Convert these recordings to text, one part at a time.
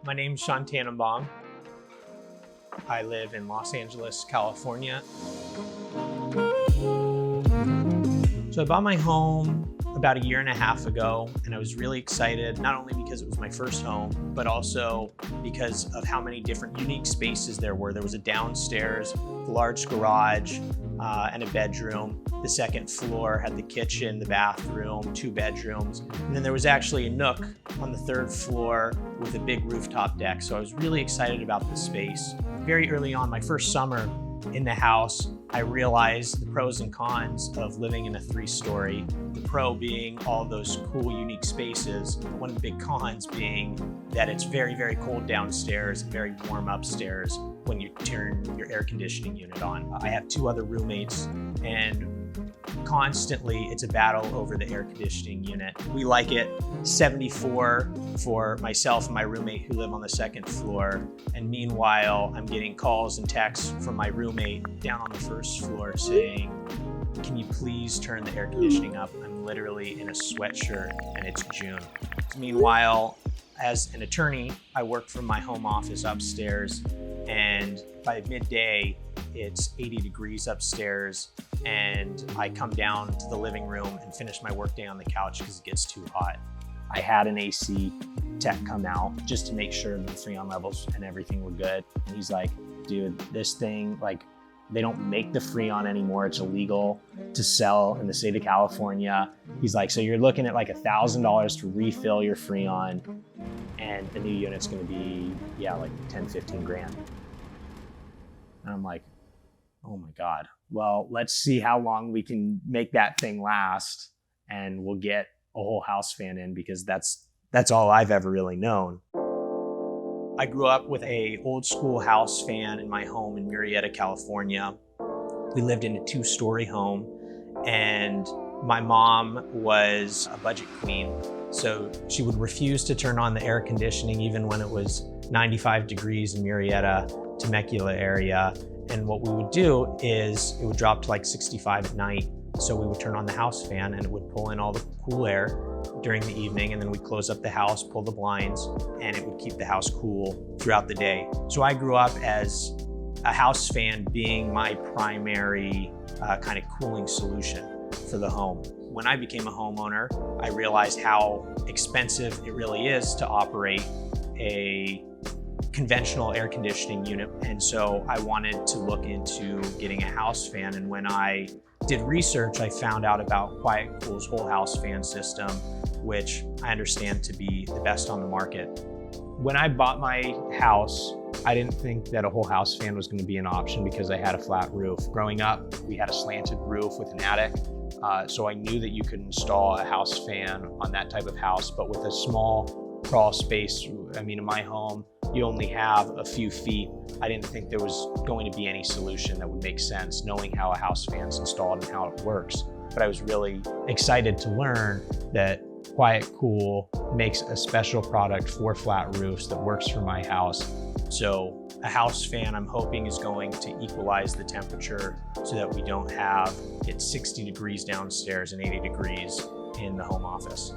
My name's Sean Tannenbaum. I live in Los Angeles, California. So I bought my home about 1.5 years ago, and I was really excited, not only because it was my first home, but also because of how many different unique spaces there were. There was a downstairs, a large garage, and a bedroom. The second floor had the kitchen, the bathroom, 2 bedrooms. And then there was actually a nook on the 3rd floor with a big rooftop deck. So I was really excited about the space. Very early on, my first summer in the house, I realized the pros and cons of living in a 3-story. The pro being all those cool, unique spaces. One of the big cons being that it's very, very cold downstairs and very warm upstairs when you turn your air conditioning unit on. I have 2 other roommates, and constantly it's a battle over the air conditioning unit. We like it 74 for myself and my roommate who live on the 2nd floor. And meanwhile, I'm getting calls and texts from my roommate down on the 1st floor saying, "Can you please turn the air conditioning up? I'm literally in a sweatshirt and it's June." Meanwhile, as an attorney, I work from my home office upstairs, and by midday, it's 80 degrees upstairs, and I come down to the living room and finish my workday on the couch because it gets too hot. I had an AC tech come out just to make sure that the Freon levels and everything were good. And he's like, "Dude, this thing, like, they don't make the Freon anymore. It's illegal to sell in the state of California." He's like, "So you're looking at like $1,000 to refill your Freon, and the new unit's gonna be, yeah, like 10, 15 grand. And I'm like, oh my God. Well, let's see how long we can make that thing last, and we'll get a whole house fan in, because that's all I've ever really known. I grew up with a old school house fan in my home in Murrieta, California. We lived in a 2-story home, and my mom was a budget queen. So she would refuse to turn on the air conditioning even when it was 95 degrees in Murrieta, Temecula area. And what we would do is it would drop to like 65 at night. So we would turn on the house fan, and it would pull in all the cool air during the evening, and then we'd close up the house, pull the blinds, and it would keep the house cool throughout the day. So I grew up as a house fan being my primary kind of cooling solution for the home. When I became a homeowner, I realized how expensive it really is to operate a conventional air conditioning unit. And so I wanted to look into getting a house fan. And when I did research, I found out about QuietCool's whole house fan system, which I understand to be the best on the market. When I bought my house, I didn't think that a whole house fan was going to be an option because I had a flat roof. Growing up, we had a slanted roof with an attic. So I knew that you could install a house fan on that type of house, but with a small crawl space, I mean, in my home, you only have a few feet. I didn't think there was going to be any solution that would make sense, knowing how a house fan's installed and how it works. But I was really excited to learn that QuietCool makes a special product for flat roofs that works for my house. So a house fan, I'm hoping, is going to equalize the temperature so that we don't have it 60 degrees downstairs and 80 degrees in the home office.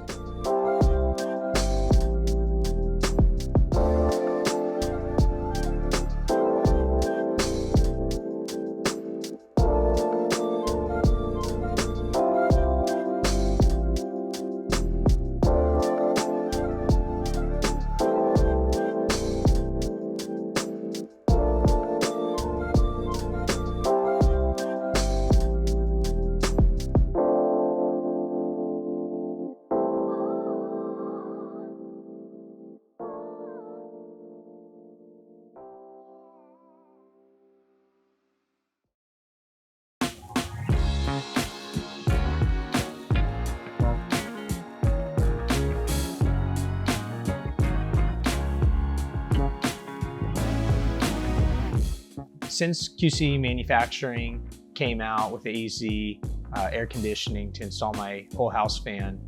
Since QC Manufacturing came out with the easy air conditioning to install my whole house fan,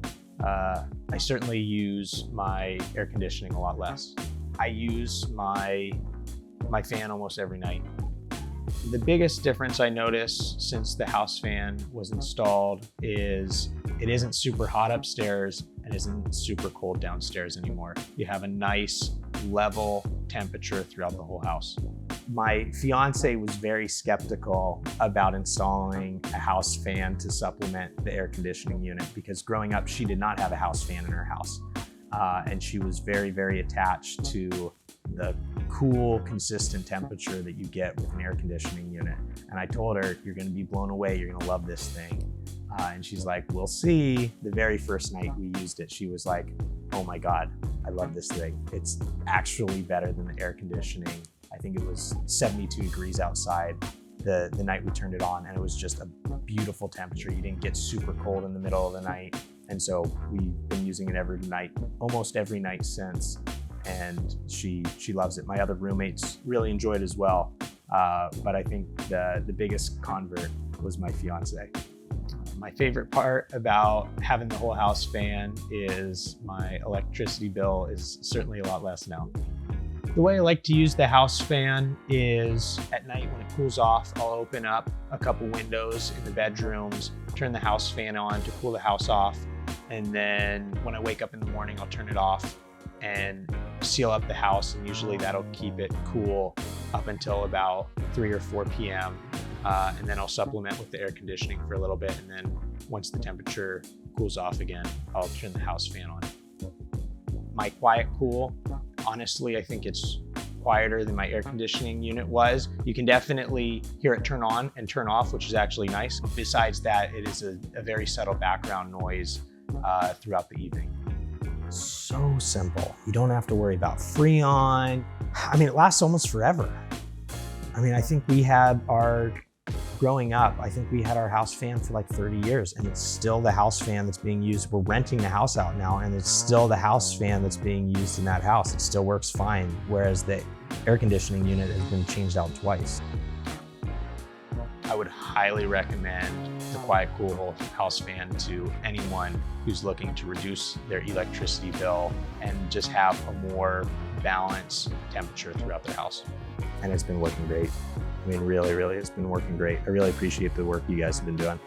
I certainly use my air conditioning a lot less. I use my fan almost every night. The biggest difference I noticed since the house fan was installed is it isn't super hot upstairs and isn't super cold downstairs anymore. You have a nice level temperature throughout the whole house. My fiance was very skeptical about installing a house fan to supplement the air conditioning unit because growing up, she did not have a house fan in her house. And she was very, very attached to the cool, consistent temperature that you get with an air conditioning unit. And I told her, you're gonna be blown away, you're gonna love this thing. And she's like, we'll see. The very first night we used it, she was like, oh my God, I love this thing. It's actually better than the air conditioning. I think it was 72 degrees outside the night we turned it on, and it was just a beautiful temperature. You didn't get super cold in the middle of the night. And so we've been using it every night, almost every night since. And she loves it. My other roommates really enjoy it as well. But I think the biggest convert was my fiance. My favorite part about having the whole house fan is my electricity bill is certainly a lot less now. The way I like to use the house fan is at night when it cools off, I'll open up a couple windows in the bedrooms, turn the house fan on to cool the house off. And then when I wake up in the morning, I'll turn it off and seal up the house. And usually that'll keep it cool up until about 3 or 4 p.m. And then I'll supplement with the air conditioning for a little bit. And then once the temperature cools off again, I'll turn the house fan on. My QuietCool, honestly, I think it's quieter than my air conditioning unit was. You can definitely hear it turn on and turn off, which is actually nice. Besides that, it is a very subtle background noise throughout the evening. So simple. You don't have to worry about Freon. I mean, it lasts almost forever. I mean, I think we had growing up, I think we had our house fan for like 30 years and it's still the house fan that's being used. We're renting the house out now and it's still the house fan that's being used in that house. It still works fine, whereas the air conditioning unit has been changed out twice. I would highly recommend the QuietCool house fan to anyone who's looking to reduce their electricity bill and just have a more balanced temperature throughout their house. And it's been working great. I mean, really, it's been working great. I really appreciate the work you guys have been doing.